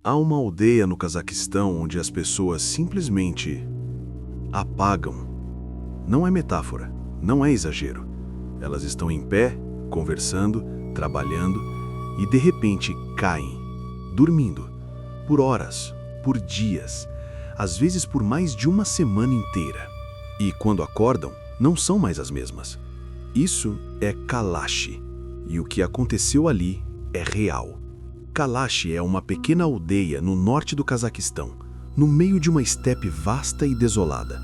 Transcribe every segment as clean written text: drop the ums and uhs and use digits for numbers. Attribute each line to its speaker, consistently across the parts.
Speaker 1: Há uma aldeia no Cazaquistão onde as pessoas simplesmente apagam. Não é metáfora, não é exagero. Elas estão em pé, conversando, trabalhando e de repente caem, dormindo, por horas, por dias, às vezes por mais de uma semana inteira. E quando acordam, não são mais as mesmas. Isso é Kalashi, e o que aconteceu ali é real. Kalashi é uma pequena aldeia no norte do Cazaquistão, no meio de uma estepe vasta e desolada.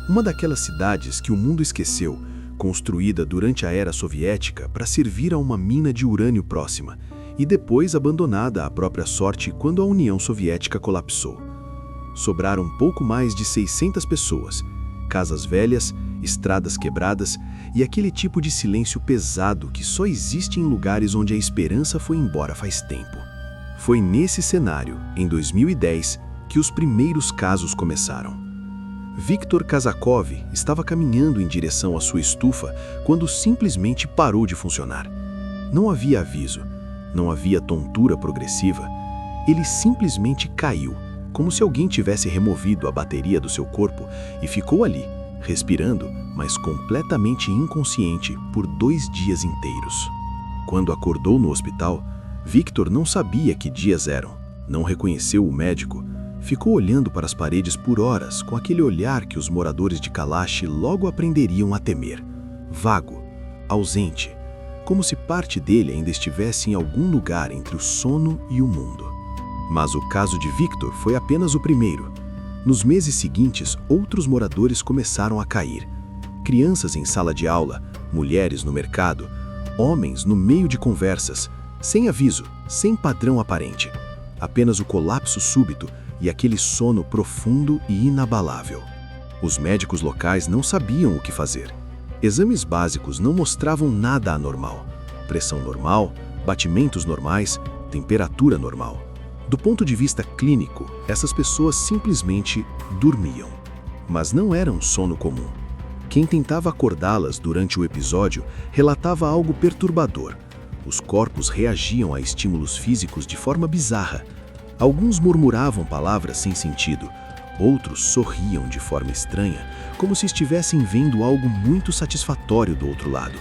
Speaker 1: Uma daquelas cidades que o mundo esqueceu, construída durante a era soviética para servir a uma mina de urânio próxima, e depois abandonada à própria sorte quando a União Soviética colapsou. Sobraram pouco mais de 600 pessoas, casas velhas, estradas quebradas e aquele tipo de silêncio pesado que só existe em lugares onde a esperança foi embora faz tempo. Foi nesse cenário, em 2010, que os primeiros casos começaram. Viktor Kazakov estava caminhando em direção à sua estufa quando simplesmente parou de funcionar. Não havia aviso, não havia tontura progressiva. Ele simplesmente caiu, como se alguém tivesse removido a bateria do seu corpo e ficou ali, respirando, mas completamente inconsciente por 2 dias inteiros. Quando acordou no hospital, Viktor não sabia que dias eram, não reconheceu o médico, ficou olhando para as paredes por horas com aquele olhar que os moradores de Kalashi logo aprenderiam a temer. Vago, ausente, como se parte dele ainda estivesse em algum lugar entre o sono e o mundo. Mas o caso de Viktor foi apenas o primeiro. Nos meses seguintes, outros moradores começaram a cair. Crianças em sala de aula, mulheres no mercado, homens no meio de conversas, sem aviso, sem padrão aparente. Apenas o colapso súbito e aquele sono profundo e inabalável. Os médicos locais não sabiam o que fazer. Exames básicos não mostravam nada anormal. Pressão normal, batimentos normais, temperatura normal. Do ponto de vista clínico, essas pessoas simplesmente dormiam. Mas não era um sono comum. Quem tentava acordá-las durante o episódio relatava algo perturbador. Os corpos reagiam a estímulos físicos de forma bizarra. Alguns murmuravam palavras sem sentido, outros sorriam de forma estranha, como se estivessem vendo algo muito satisfatório do outro lado.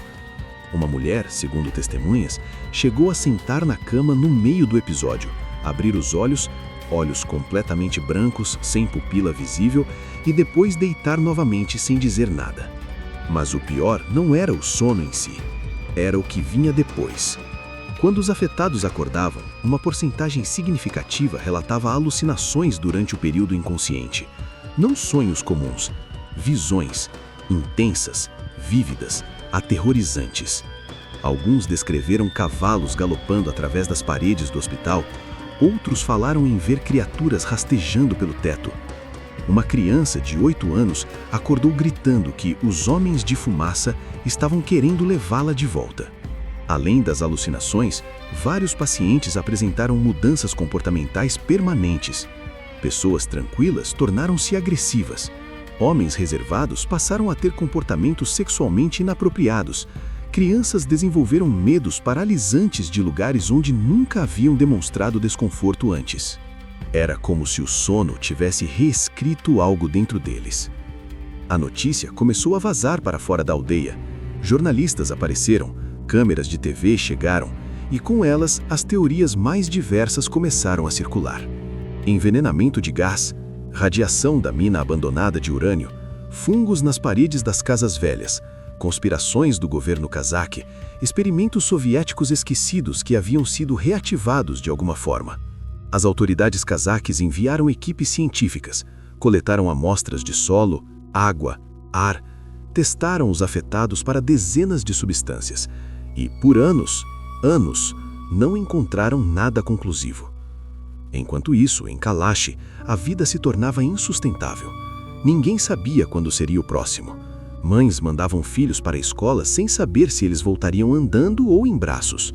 Speaker 1: Uma mulher, segundo testemunhas, chegou a sentar na cama no meio do episódio, abrir os olhos, olhos completamente brancos, sem pupila visível, e depois deitar novamente sem dizer nada. Mas o pior não era o sono em si, era o que vinha depois. Quando os afetados acordavam, uma porcentagem significativa relatava alucinações durante o período inconsciente. Não sonhos comuns, visões, intensas, vívidas, aterrorizantes. Alguns descreveram cavalos galopando através das paredes do hospital, outros falaram em ver criaturas rastejando pelo teto. Uma criança de 8 anos acordou gritando que os homens de fumaça estavam querendo levá-la de volta. Além das alucinações, vários pacientes apresentaram mudanças comportamentais permanentes. Pessoas tranquilas tornaram-se agressivas. Homens reservados passaram a ter comportamentos sexualmente inapropriados. Crianças desenvolveram medos paralisantes de lugares onde nunca haviam demonstrado desconforto antes. Era como se o sono tivesse reescrito algo dentro deles. A notícia começou a vazar para fora da aldeia. Jornalistas apareceram, câmeras de TV chegaram, e com elas as teorias mais diversas começaram a circular. Envenenamento de gás, radiação da mina abandonada de urânio, fungos nas paredes das casas velhas, conspirações do governo cazaque, experimentos soviéticos esquecidos que haviam sido reativados de alguma forma. As autoridades cazaques enviaram equipes científicas, coletaram amostras de solo, água, ar, testaram os afetados para dezenas de substâncias e, por anos, não encontraram nada conclusivo. Enquanto isso, em Kalashi, a vida se tornava insustentável. Ninguém sabia quando seria o próximo. Mães mandavam filhos para a escola sem saber se eles voltariam andando ou em braços.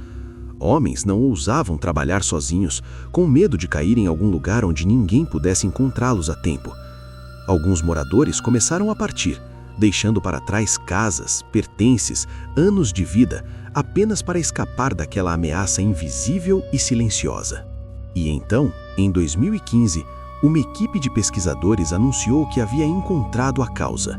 Speaker 1: Homens não ousavam trabalhar sozinhos, com medo de cair em algum lugar onde ninguém pudesse encontrá-los a tempo. Alguns moradores começaram a partir, deixando para trás casas, pertences, anos de vida, apenas para escapar daquela ameaça invisível e silenciosa.
Speaker 2: E então, em 2015, uma equipe de pesquisadores anunciou que havia encontrado a causa: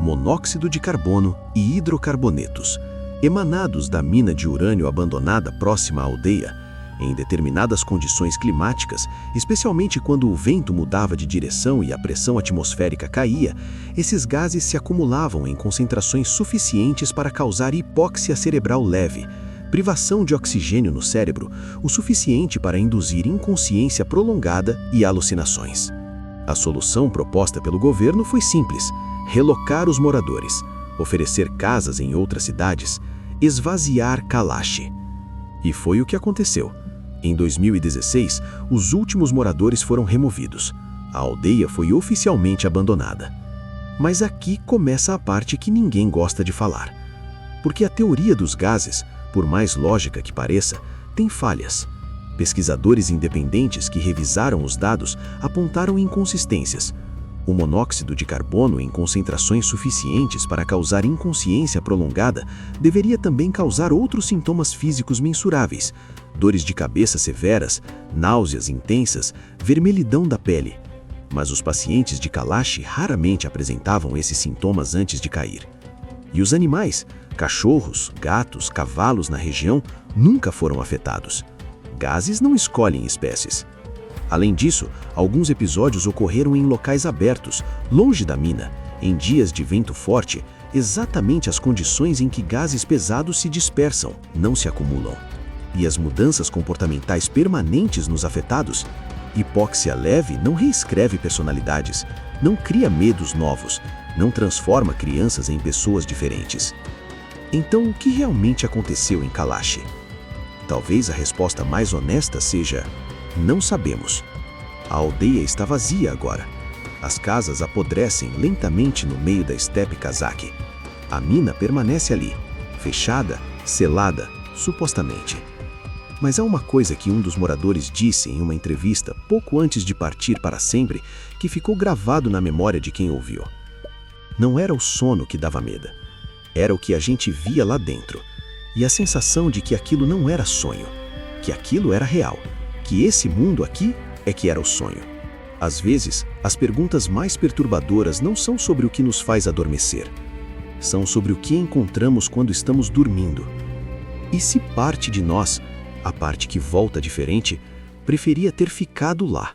Speaker 2: monóxido de carbono e hidrocarbonetos, emanados da mina de urânio abandonada próxima à aldeia. Em determinadas condições climáticas, especialmente quando o vento mudava de direção e a pressão atmosférica caía, esses gases se acumulavam em concentrações suficientes para causar hipóxia cerebral leve, privação de oxigênio no cérebro, o suficiente para induzir inconsciência prolongada e alucinações. A solução proposta pelo governo foi simples: relocar os moradores, oferecer casas em outras cidades, esvaziar Kalash. E foi o que aconteceu. Em 2016, os últimos moradores foram removidos. A aldeia foi oficialmente abandonada. Mas aqui começa a parte que ninguém gosta de falar. Porque a teoria dos gases, por mais lógica que pareça, tem falhas. Pesquisadores independentes que revisaram os dados apontaram inconsistências. O monóxido de carbono em concentrações suficientes para causar inconsciência prolongada deveria também causar outros sintomas físicos mensuráveis: dores de cabeça severas, náuseas intensas, vermelhidão da pele. Mas os pacientes de Kalash raramente apresentavam esses sintomas antes de cair. E os animais, cachorros, gatos, cavalos na região, nunca foram afetados. Gases não escolhem espécies. Além disso, alguns episódios ocorreram em locais abertos, longe da mina, em dias de vento forte, exatamente as condições em que gases pesados se dispersam, não se acumulam. E as mudanças comportamentais permanentes nos afetados? Hipóxia leve não reescreve personalidades, não cria medos novos, não transforma crianças em pessoas diferentes. Então, o que realmente aconteceu em Kalash? Talvez a resposta mais honesta seja: não sabemos. A aldeia está vazia agora. As casas apodrecem lentamente no meio da estepe cazaque. A mina permanece ali, fechada, selada, supostamente. Mas há uma coisa que um dos moradores disse em uma entrevista pouco antes de partir para sempre que ficou gravado na memória de quem ouviu. Não era o sono que dava medo. Era o que a gente via lá dentro. E a sensação de que aquilo não era sonho, que aquilo era real, que esse mundo aqui é que era o sonho. Às vezes, as perguntas mais perturbadoras não são sobre o que nos faz adormecer. São sobre o que encontramos quando estamos dormindo. E se parte de nós, a parte que volta diferente, preferia ter ficado lá?